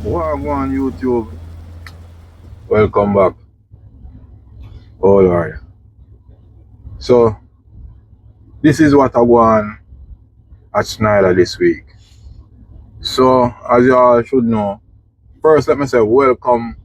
Wagwan YouTube, welcome back. Oh Lord. So this is what I want at Schneider this week. So as you all should know, first let me say welcome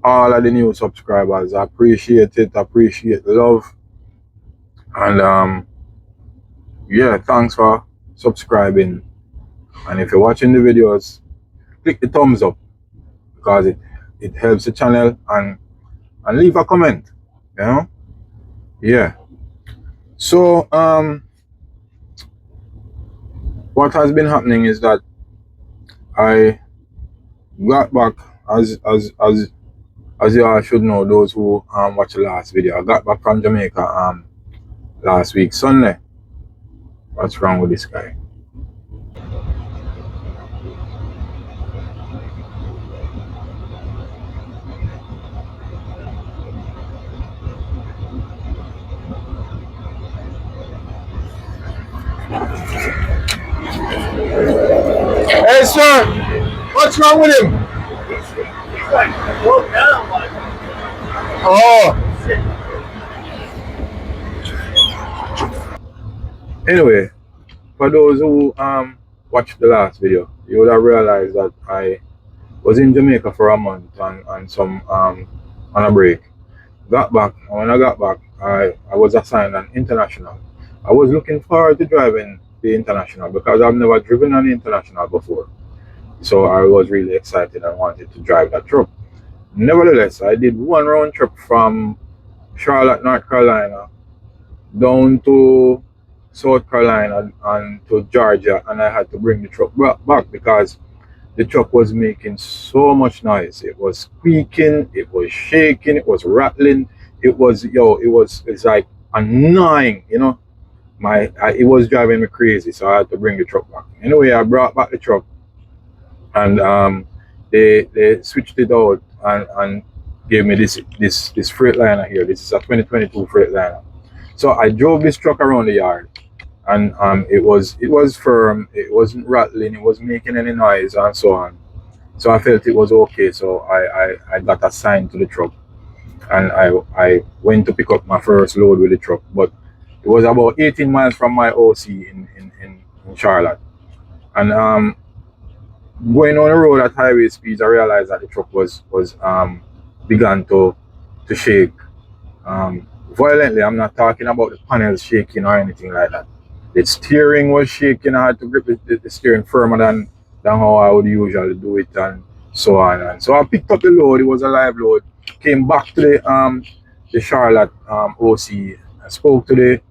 all of the new subscribers. I appreciate it, appreciate the love. And yeah, thanks for subscribing. And if you're watching the videos, click the thumbs up because it helps the channel, and leave a comment. You know? Yeah. So what has been happening is that I got back, as you all should know, those who watched the last video. I got back from Jamaica last week Sunday. What's wrong with this guy? Hey sir, what's wrong with him? Oh. Anyway, for those who watched the last video, you would have realized that I was in Jamaica for a month and some on a break. Got back, and when I got back, I was assigned an international. I was looking forward to driving the international because I've never driven an international before. So I was really excited and wanted to drive that truck. Nevertheless, I did one round trip from Charlotte, North Carolina, down to South Carolina and to Georgia, and I had to bring the truck back because the truck was making so much noise. It was squeaking, it was shaking, it was rattling. It's like annoying, you know. It was driving me crazy, so I had to bring the truck back. Anyway, I brought back the truck, and they switched it out and gave me this Freightliner here. This is a 2022 Freightliner. So I drove this truck around the yard, and it was firm, it wasn't rattling, it wasn't making any noise, and so on. So I felt it was okay. So I got assigned to the truck, and I went to pick up my first load with the truck. But it was about 18 miles from my OC in Charlotte. And going on the road at highway speeds, I realized that the truck was began to shake violently. I'm not talking about the panels shaking or anything like that. The steering was shaking. I had to grip the steering firmer than how I would usually do it, and so on. And so I picked up the load. It was a live load. Came back to the Charlotte OC. I spoke to the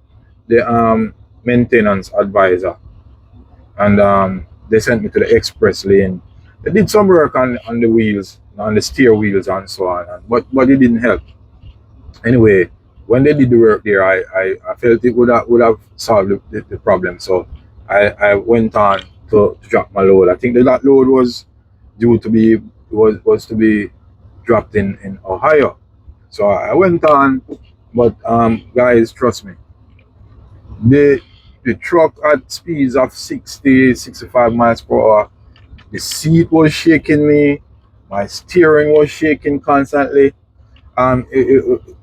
maintenance advisor, and they sent me to the express lane. They did some work on the wheels, on the steer wheels, and so on. But it didn't help. Anyway, when they did the work there, I felt it would have solved the problem. So I went on to drop my load. I think that load was due to be was to be dropped in Ohio. So I went on, but guys, trust me, the truck at speeds of 60, 65 miles per hour, the seat was shaking me, my steering was shaking constantly.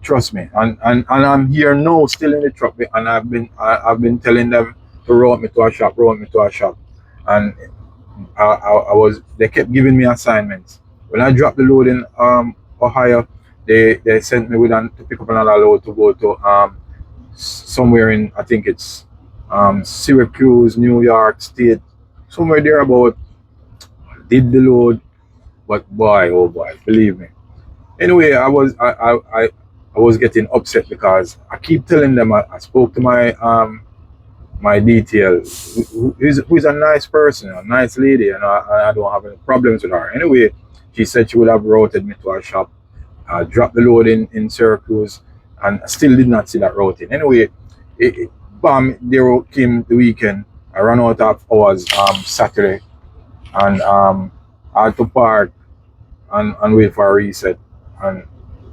Trust me, and I'm here now, still in the truck, and I've been telling them to route me to a shop, and they kept giving me assignments. When I dropped the load in Ohio, they sent me to pick up another load to go to somewhere in, I think it's Syracuse, New York State, somewhere there about. Did the load, but boy, oh boy, believe me. Anyway, I was getting upset because I keep telling them I spoke to my detail, who is a nice person, a nice lady, and I don't have any problems with her. Anyway, she said she would have routed me to a shop, dropped the load in Syracuse, and I still did not see that routing. Anyway, bam, there came the weekend. I ran out of hours Saturday, and I had to park and wait for a reset. And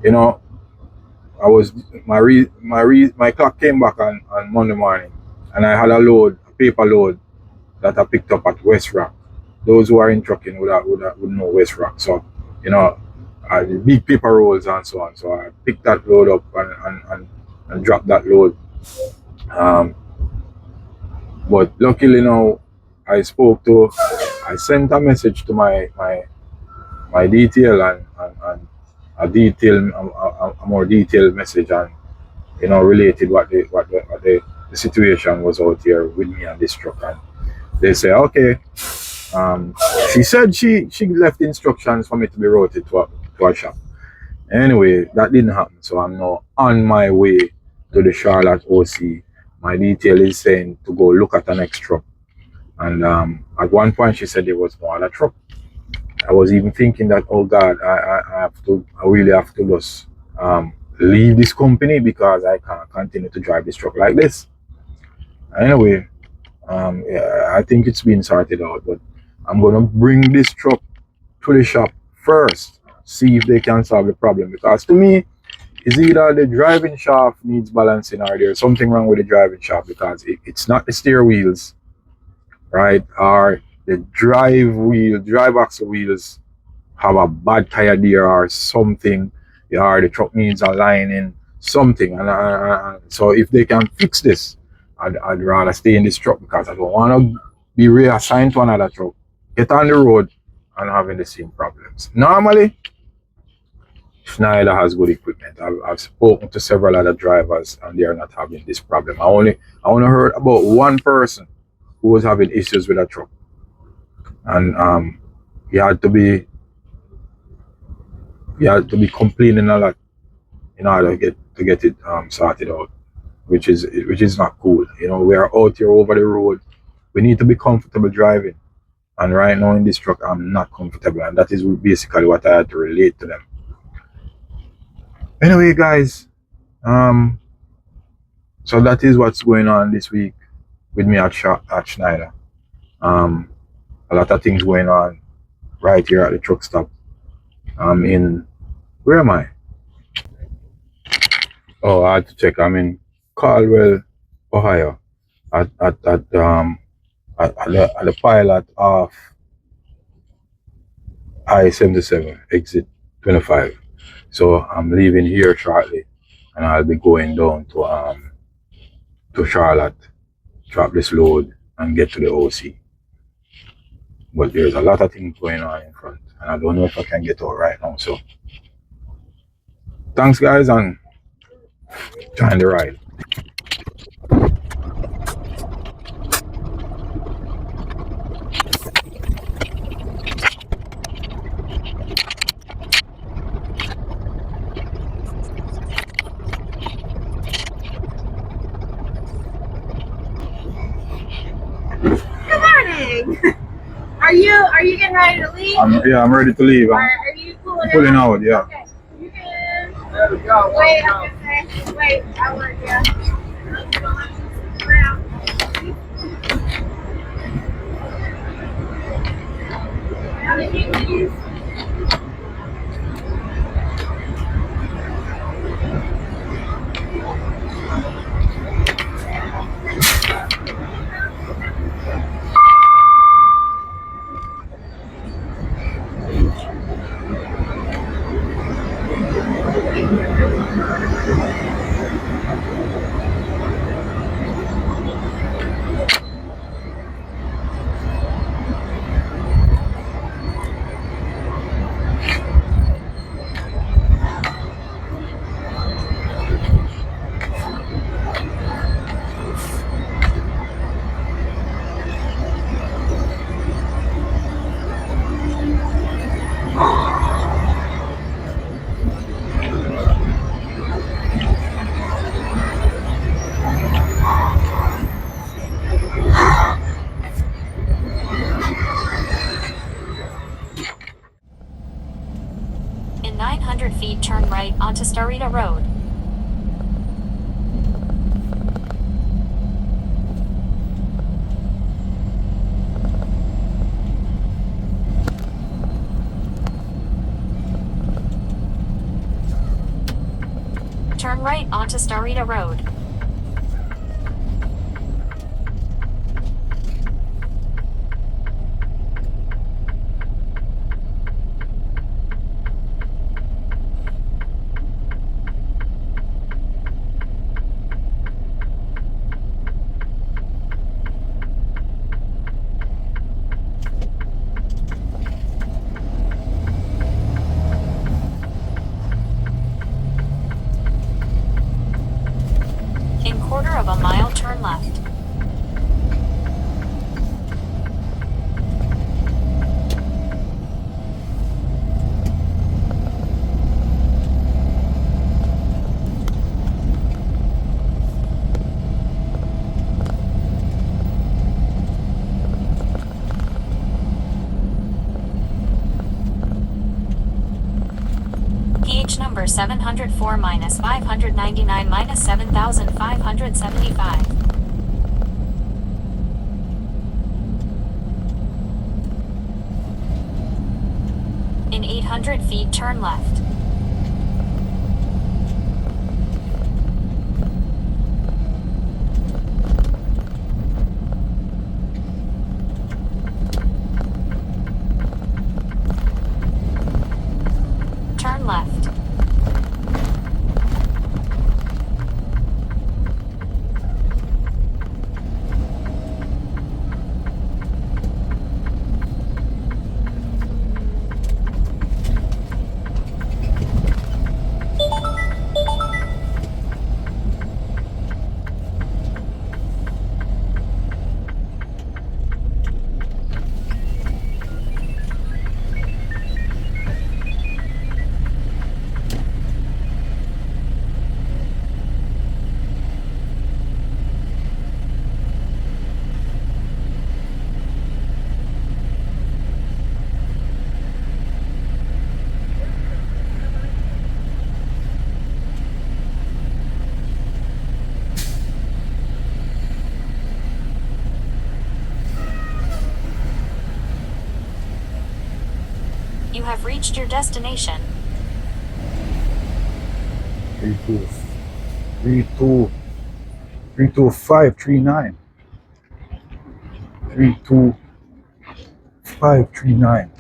you know, I was my clock came back on Monday morning, and I had a paper load that I picked up at West Rock. those who are in trucking would know West Rock. So, you know, the big paper rolls and so on. So I picked that load up and dropped that load. Um, but luckily now, I sent a message to my detail and a more detailed message, and you know, related the situation was out here with me and this truck. And they say, okay, she said she left instructions for me to be routed to a shop. Anyway, that didn't happen, so I'm now on my way to the Charlotte OC. My detail is saying to go look at the next truck, and at one point she said there was no other truck. I was even thinking that, oh God, I really have to just leave this company because I can't continue to drive this truck like this. Anyway, yeah, I think it's been sorted out, but I'm gonna bring this truck to the shop first, see if they can solve the problem. Because to me, it's either the driving shaft needs balancing or there's something wrong with the driving shaft, because it's not the steer wheels, right? Or the drive axle wheels have a bad tire there or something, or the truck needs aligning something. And so if they can fix this, I'd rather stay in this truck, because I don't want to be reassigned to another truck, get on the road and having the same problems. Normally, Schneider has good equipment. I've spoken to several other drivers and they are not having this problem. I only heard about one person who was having issues with a truck, and he had to be complaining a lot in order to get it sorted out, which is not cool. You know, we are out here over the road. We need to be comfortable driving, and right now in this truck, I'm not comfortable, and that is basically what I had to relate to them. Anyway, guys, so that is what's going on this week with me at Schneider. A lot of things going on right here at the truck stop. Where am I? Oh, I had to check. I'm in Caldwell, Ohio, at the pilot of I-77 exit 25. So I'm leaving here shortly, and I'll be going down to Charlotte, drop this load, and get to the OC. But there's a lot of things going on in front, and I don't know if I can get out right now. So thanks, guys, and join the ride. Good morning. Are you getting ready to leave? I'm ready to leave. Are you pulling out? Yeah. Okay. You can. There we go. Wait, I'm gonna say. Wait, I work here. In 900 feet, turn right onto Starita Road. Turn right onto Starita Road. 704 minus 599 minus 7,575. In 800 feet, turn left. Turn left. You have reached your destination. 32539. 32539.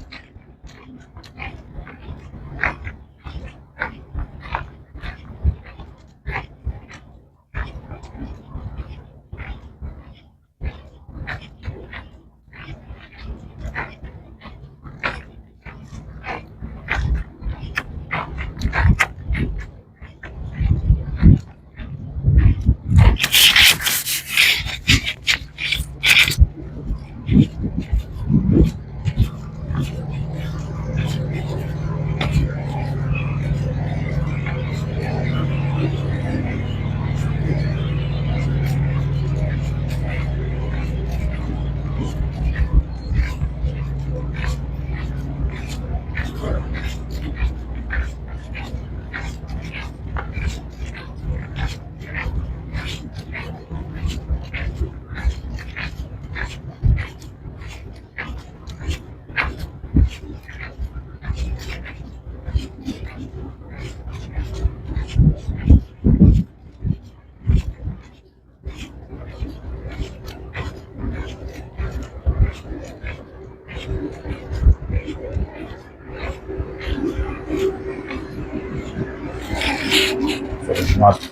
So it's not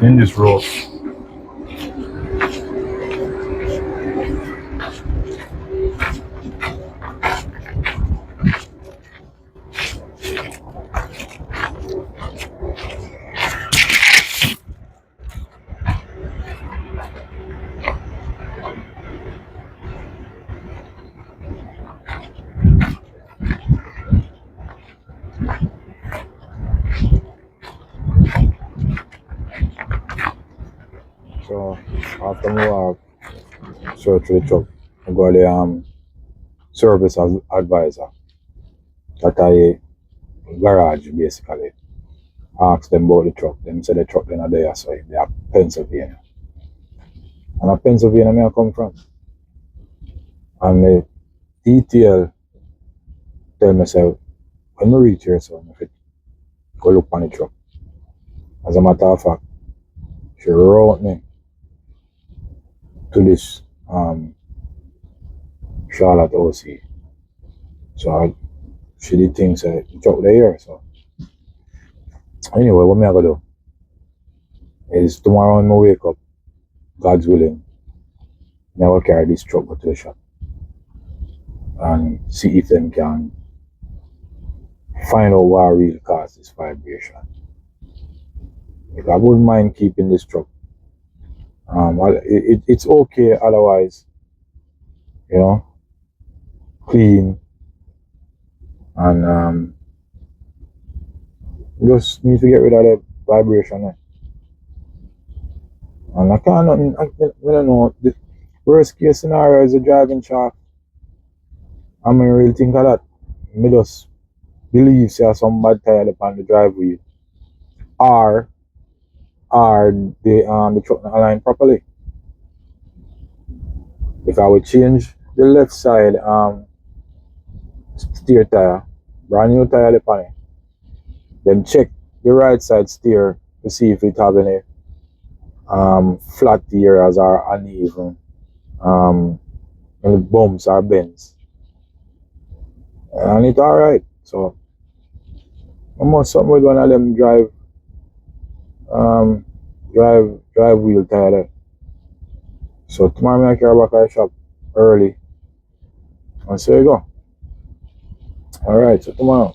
in this road. So after I search for the truck, I go to the service advisor at a garage basically. Ask them about the truck. Them say the truck in a day, so they are Pennsylvania. And a Pennsylvania me I come from. And the detail tell me say when we reach here, so if it go look on the truck. As a matter of fact, she wrote me to this Charlotte OC. So she did things the truck there. So anyway, what me I gonna do is tomorrow when I wake up, God's willing, I will carry this truck to the shop and see if them can find out what really caused this vibration. If I wouldn't mind keeping this truck. It's okay otherwise, you know, clean, and just need to get rid of the vibration. And I can't, I don't know, the worst case scenario is a driving shaft. I mean, really think of that. Me just believe say some bad tire upon the drive wheel, or the truck not aligned properly. If I would change the left side steer tire, brand new tire upon it, then check the right side steer to see if it have any flat areas or uneven any bumps or bends, and it's alright. So almost something with one of them um drive wheel tire there. So tomorrow I carry back to the shop early, and so you go. Alright, so tomorrow